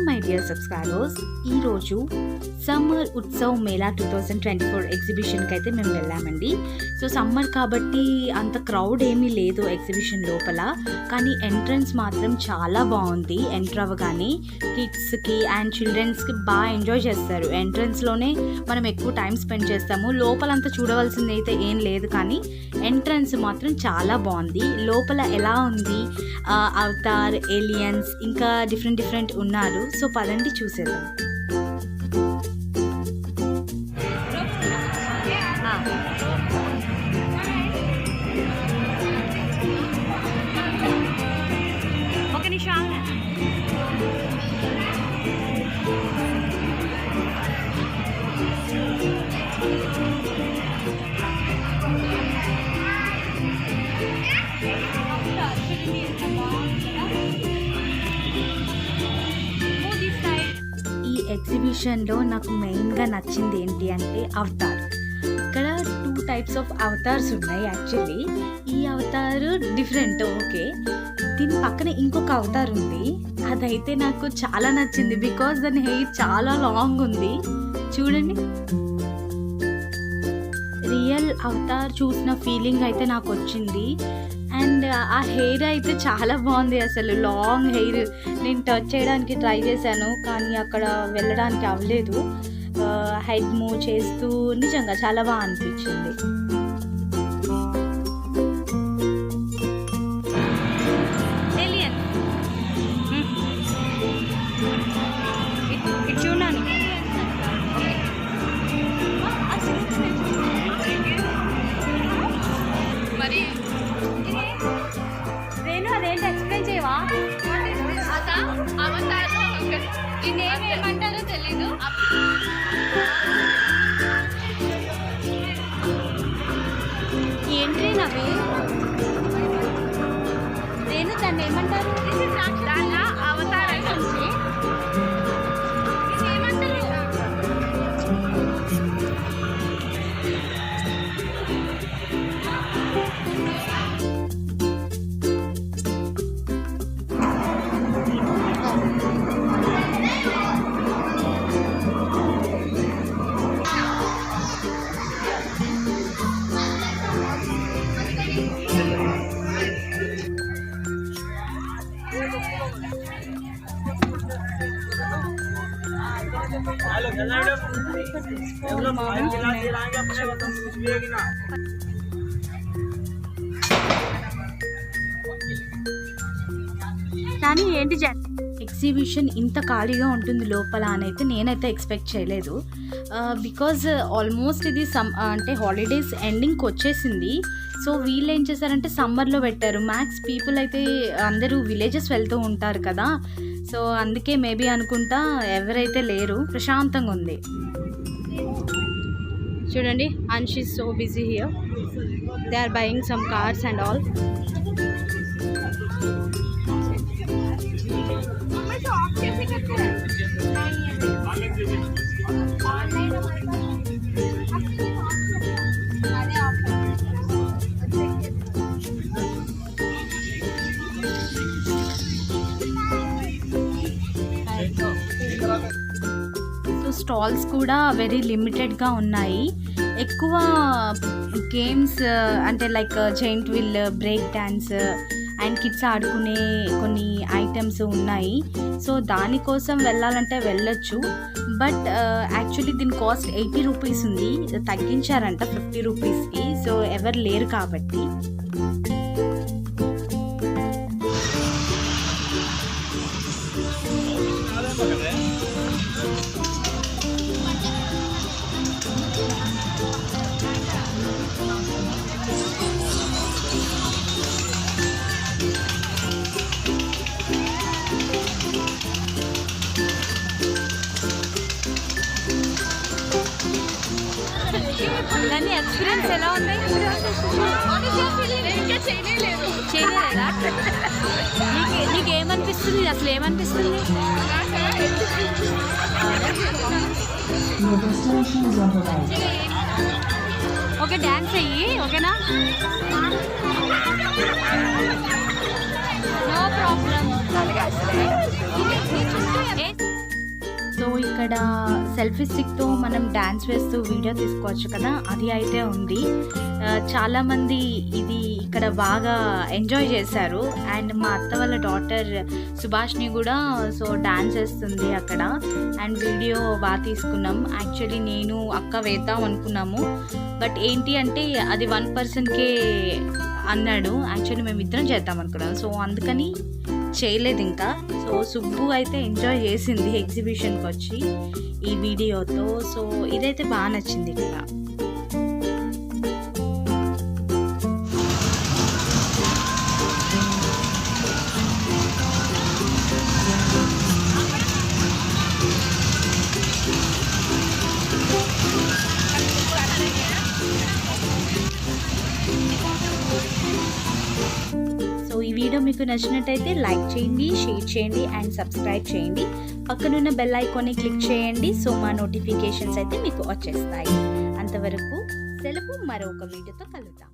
My dear subscribers, ఈరోజు summer Utsav Mela 2024 ఎగ్జిబిషన్కి అయితే మేము వెళ్ళామండి. సో సమ్మర్ కాబట్టి అంత క్రౌడ్ ఏమీ లేదు ఎగ్జిబిషన్ లోపల, కానీ ఎంట్రన్స్ మాత్రం చాలా బాగుంది. ఎంటర్ అవ్వగానే కిడ్స్కి అండ్ చిల్డ్రన్స్కి బాగా ఎంజాయ్ చేస్తారు. ఎంట్రన్స్లోనే మనం ఎక్కువ టైం స్పెండ్ చేస్తాము. లోపలంతా చూడవలసింది అయితే ఏం లేదు, కానీ ఎంట్రన్స్ మాత్రం చాలా బాగుంది. లోపల ఎలా ఉంది, అవతార్, ఏలియన్స్, ఇంకా డిఫరెంట్ ఉన్నారు. సో పదండి చూసేద్దాం. ఒక నిమిషం ఎగ్జిబిషన్లో నాకు మెయిన్గా నచ్చింది ఏంటి అంటే అవతార్. ఇక్కడ 2 టైప్స్ ఆఫ్ అవతార్స్ ఉన్నాయి. యాక్చువల్లీ ఈ అవతార్ డిఫరెంట్, ఓకే. దీని పక్కన ఇంకొక అవతార్ ఉంది, అదైతే నాకు చాలా నచ్చింది. బికాజ్ దాని హెయిర్ చాలా లాంగ్ ఉంది. చూడండి, రియల్ అవతార్ చూసిన ఫీలింగ్ అయితే నాకు వచ్చింది. అండ్ ఆ హెయిర్ అయితే చాలా బాగుంది. అసలు లాంగ్ హెయిర్ నేను టచ్ చేయడానికి ట్రై చేశాను, కానీ అక్కడ వెళ్ళడానికి అవ్వలేదు. హెడ్ మూవ్ చేస్తూ నిజంగా చాలా బాగా అనిపించింది. చూడండి, మరి అదేంటి ఎక్స్ప్లెయిన్ చేయవా? ఏమంటారో తెలీదు. ఏంటి నవి నేను దాన్ని ఏమంటారు? అవతారం నుంచి కానీ ఏంటి ఎగ్జిబిషన్ ఇంత ఖాళీగా ఉంటుంది లోపల అని అయితే నేనైతే ఎక్స్పెక్ట్ చేయలేదు. బికాజ్ ఆల్మోస్ట్ ఇది అంటే హాలిడేస్ ఎండింగ్కి వచ్చేసింది. సో వీళ్ళు ఏం చేశారంటే సమ్మర్లో పెట్టారు. మ్యాక్స్ పీపుల్ అయితే అందరూ విలేజెస్ వెళ్తూ ఉంటారు కదా, సో అందుకే మేబీ అనుకుంటా ఎవరైతే లేరు, ప్రశాంతంగా ఉంది. చూడండి, and she is so busy here. They are buying some cars and all. Stalls కూడా వెరీ లిమిటెడ్గా ఉన్నాయి. ఎక్కువ గేమ్స్ అంటే like giant wheel, break dance and kids ఆడుకునే కొన్ని ఐటమ్స్ ఉన్నాయి. సో దానికోసం వెళ్ళాలంటే వెళ్ళొచ్చు. బట్ యాక్చువల్లీ దీని కాస్ట్ 80 రూపీస్ ఉంది, తగ్గించారంట 50 రూపీస్కి. సో ఎవరు లేరు కాబట్టి. దాని ఎక్స్పీరియన్స్ ఎలా ఉంది? చేయలేదా? నీకు ఏమనిపిస్తుంది? అసలు ఏమనిపిస్తుంది? ఓకే, డ్యాన్స్ చెయ్యి, ఓకేనా? No problem. అక్కడ సెల్ఫీ స్టిక్తో మనం డ్యాన్స్ వేస్తూ వీడియో తీసుకోవచ్చు కదా, అది అయితే ఉంది. చాలామంది ఇది ఇక్కడ బాగా ఎంజాయ్ చేశారు. అండ్ మా అత్త వాళ్ళ డాటర్ సుభాష్ని కూడా సో డ్యాన్స్ వేస్తుంది అక్కడ. అండ్ వీడియో బాగా తీసుకున్నాం. యాక్చువల్లీ నేను అక్క వేద్దాం అనుకున్నాము, బట్ ఏంటి అంటే అది 1 పర్సన్కే అన్నాడు. యాక్చువల్లీ మేము ఇద్దరం చేద్దాం అనుకున్నాం, సో అందుకని చేయలేదు ఇంకా. సో సుబ్బు అయితే ఎంజాయ్ చేసింది ఎగ్జిబిషన్కి వచ్చి ఈ వీడియోతో. సో ఇదైతే బాగా నచ్చింది ఇక్కడ. సో ఈ వీడియో మీకు నచ్చినట్టయితే లైక్ చేయండి, షేర్ చేయండి అండ్ సబ్స్క్రైబ్ చేయండి. పక్కనున్న బెల్ ఐకాన్ని క్లిక్ చేయండి, సో మా నోటిఫికేషన్స్ అయితే మీకు వచ్చేస్తాయి. అంతవరకు సెలవు, మరొక వీడియోతో కలుద్దాం.